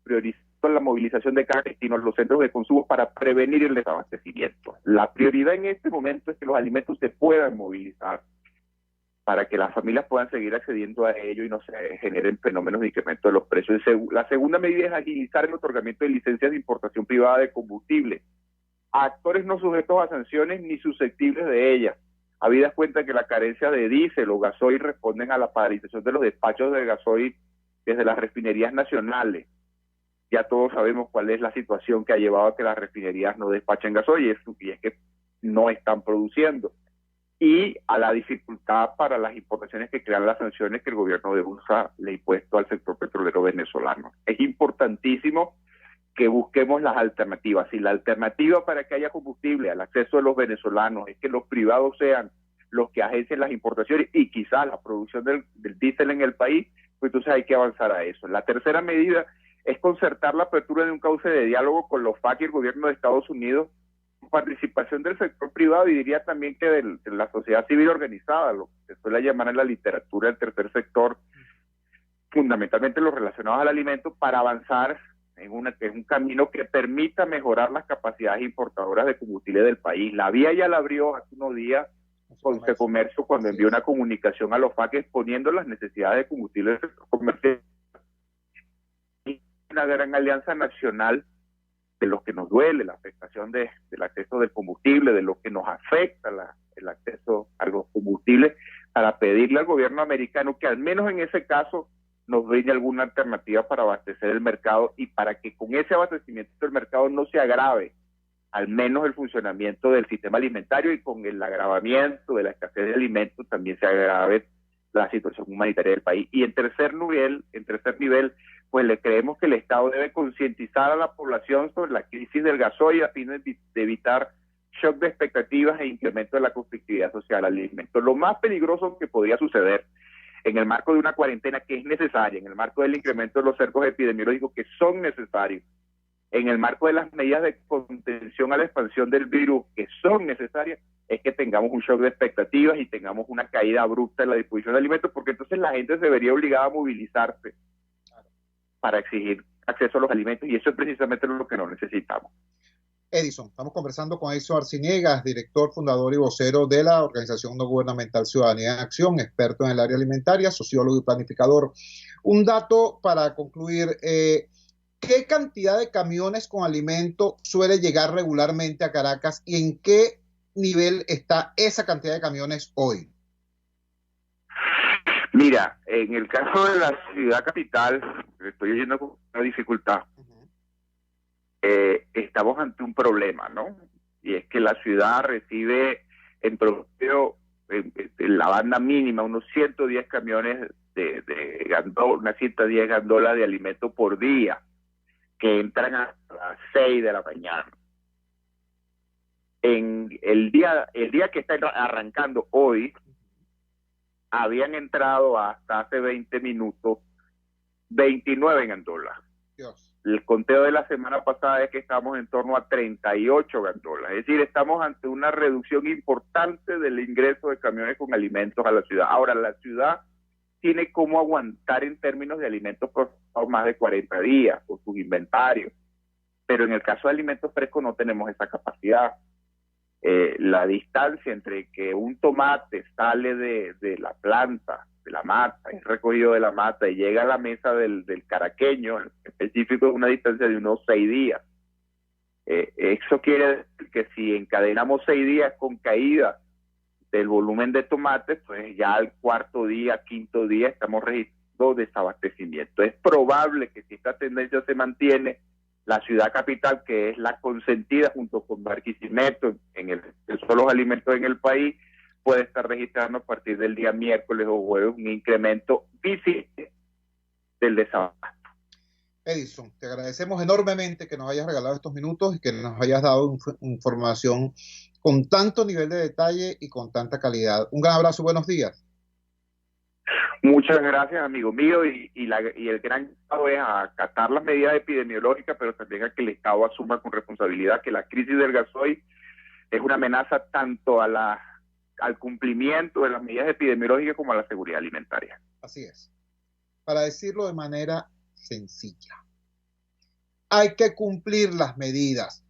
priorizando la movilización de cada destino a los centros de consumo para prevenir el desabastecimiento. La prioridad en este momento es que los alimentos se puedan movilizar para que las familias puedan seguir accediendo a ello y no se generen fenómenos de incremento de los precios. La segunda medida es agilizar el otorgamiento de licencias de importación privada de combustible a actores no sujetos a sanciones ni susceptibles de ellas, habidas cuenta que la carencia de diésel o gasoil responden a la paralización de los despachos de gasoil desde las refinerías nacionales. Ya todos sabemos cuál es la situación que ha llevado a que las refinerías no despachen gasoil, y es que no están produciendo, y a la dificultad para las importaciones que crean las sanciones que el gobierno de USA le ha impuesto al sector petrolero venezolano. Es importantísimo que busquemos las alternativas. Si la alternativa para que haya combustible al acceso de los venezolanos es que los privados sean los que agencien las importaciones y quizás la producción del diésel en el país, pues entonces hay que avanzar a eso. La tercera medida es concertar la apertura de un cauce de diálogo con los FARC y el gobierno de Estados Unidos, con participación del sector privado, y diría también que de la sociedad civil organizada, lo que se suele llamar en la literatura el tercer sector, fundamentalmente los relacionados al alimento, para avanzar en un camino que permita mejorar las capacidades importadoras de combustible del país. La vía ya la abrió hace unos días con Comercio cuando envió una comunicación a los FARC exponiendo las necesidades de combustible del sector comercial. Una gran alianza nacional de lo que nos duele, la afectación del acceso del combustible, de lo que nos afecta el acceso a los combustibles, para pedirle al gobierno americano que al menos en ese caso nos brinde alguna alternativa para abastecer el mercado y para que con ese abastecimiento del mercado no se agrave al menos el funcionamiento del sistema alimentario, y con el agravamiento de la escasez de alimentos también se agrave la situación humanitaria del país. Y en tercer nivel, pues le creemos que el Estado debe concientizar a la población sobre la crisis del gasoil a fin de evitar shock de expectativas e incremento de la conflictividad social al alimento. Lo más peligroso que podría suceder en el marco de una cuarentena que es necesaria, en el marco del incremento de los cercos epidemiológicos que son necesarios, en el marco de las medidas de contención a la expansión del virus que son necesarias, es que tengamos un shock de expectativas y tengamos una caída abrupta en la distribución de alimentos, porque entonces la gente se vería obligada a movilizarse para exigir acceso a los alimentos, y eso es precisamente lo que no necesitamos. Edison, estamos conversando con Edison Arciniegas, director, fundador y vocero de la organización no gubernamental Ciudadanía en Acción, experto en el área alimentaria, sociólogo y planificador. Un dato para concluir, ¿qué cantidad de camiones con alimento suele llegar regularmente a Caracas y en qué nivel está esa cantidad de camiones hoy? Mira, en el caso de la ciudad capital, estoy yendo con una dificultad. Estamos ante un problema, ¿no? Y es que la ciudad recibe en promedio, en la banda mínima, unos 110 camiones de gandola, unas 110 gandolas de alimento por día, que entran a las 6 de la mañana. En el día que está arrancando hoy, habían entrado hasta hace 20 minutos 29 gandolas. Dios. El conteo de la semana pasada es que estamos en torno a 38 gandolas. Es decir, estamos ante una reducción importante del ingreso de camiones con alimentos a la ciudad. Ahora, la ciudad tiene cómo aguantar en términos de alimentos por más de 40 días por sus inventarios. Pero en el caso de alimentos frescos no tenemos esa capacidad. La distancia entre que un tomate sale de la planta, de la mata, es recogido de la mata y llega a la mesa del caraqueño, en específico, es una distancia de unos 6 días. Eso quiere decir que si encadenamos 6 días con caída del volumen de tomates, pues ya al cuarto día, quinto día, estamos registrando desabastecimiento. Es probable que si esta tendencia se mantiene, la ciudad capital, que es la consentida junto con Barquisimeto en el acceso a los alimentos en el país, puede estar registrando a partir del día miércoles o jueves un incremento visible del desabasto. Edison, te agradecemos enormemente que nos hayas regalado estos minutos y que nos hayas dado información con tanto nivel de detalle y con tanta calidad. Un gran abrazo, buenos días. Muchas gracias, amigo mío, y el gran llamado es a acatar las medidas epidemiológicas, pero también a que el Estado asuma con responsabilidad que la crisis del gasoil es una amenaza tanto al cumplimiento de las medidas epidemiológicas como a la seguridad alimentaria. Así es. Para decirlo de manera sencilla, hay que cumplir las medidas.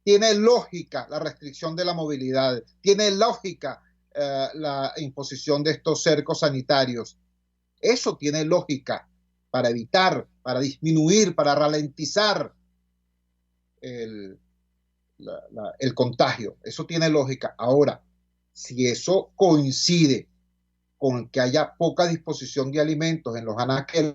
Tiene lógica la restricción de la movilidad, tiene lógica la imposición de estos cercos sanitarios. Eso tiene lógica para evitar, para disminuir, para ralentizar el contagio. Eso tiene lógica. Ahora, si eso coincide con que haya poca disposición de alimentos en los anaqueles,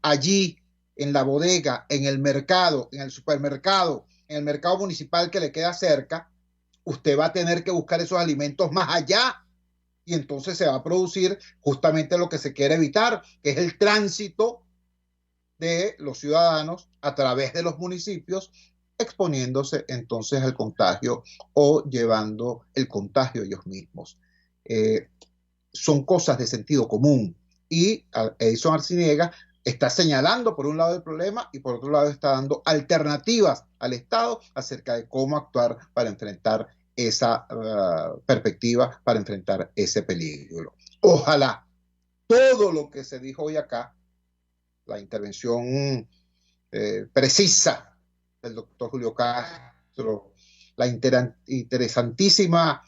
allí en la bodega, en el mercado, en el supermercado, en el mercado municipal que le queda cerca, usted va a tener que buscar esos alimentos más allá y entonces se va a producir justamente lo que se quiere evitar, que es el tránsito de los ciudadanos a través de los municipios, exponiéndose entonces al contagio o llevando el contagio ellos mismos. Son cosas de sentido común y Edison Arciniegas está señalando por un lado el problema y por otro lado está dando alternativas al Estado acerca de cómo actuar para enfrentar esa perspectiva, para enfrentar ese peligro. Ojalá todo lo que se dijo hoy acá, la intervención precisa del doctor Julio Castro, la interesantísima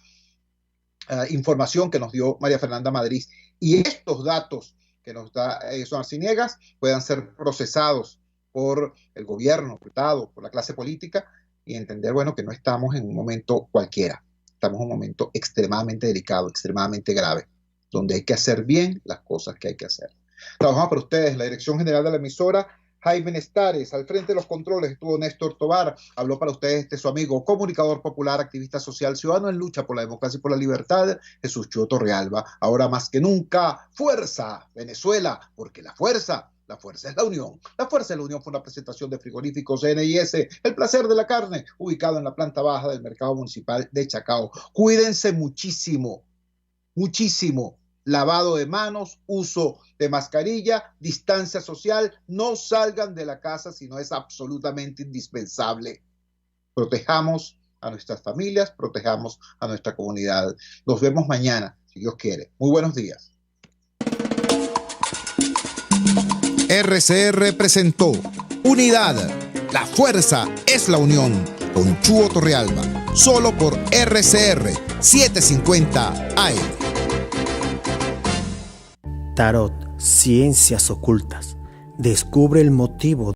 información que nos dio María Fernanda Madrid y estos datos que nos da Edson Arciniegas puedan ser procesados por el gobierno, por la clase política, y entender, bueno, que no estamos en un momento cualquiera, estamos en un momento extremadamente delicado, extremadamente grave, donde hay que hacer bien las cosas que hay que hacer. Trabajamos para ustedes, la dirección general de la emisora, Jaime Nestares, al frente de los controles estuvo Néstor Tobar, habló para ustedes su amigo, comunicador popular, activista social, ciudadano en lucha por la democracia y por la libertad, Jesús Chuo Torrealba. Ahora más que nunca, fuerza, Venezuela, porque la fuerza es la unión. La fuerza de la unión fue una presentación de Frigoríficos NIS, el placer de la carne, ubicado en la planta baja del mercado municipal de Chacao. Cuídense muchísimo, muchísimo. Lavado de manos, uso de mascarilla, distancia social, no salgan de la casa si no es absolutamente indispensable. Protejamos a nuestras familias, protejamos a nuestra comunidad. Nos vemos mañana, si Dios quiere. Muy buenos días. RCR presentó Unidad, la fuerza es la unión, con Chuo Torrealba, solo por RCR 750 AM. Tarot, ciencias ocultas. Descubre el motivo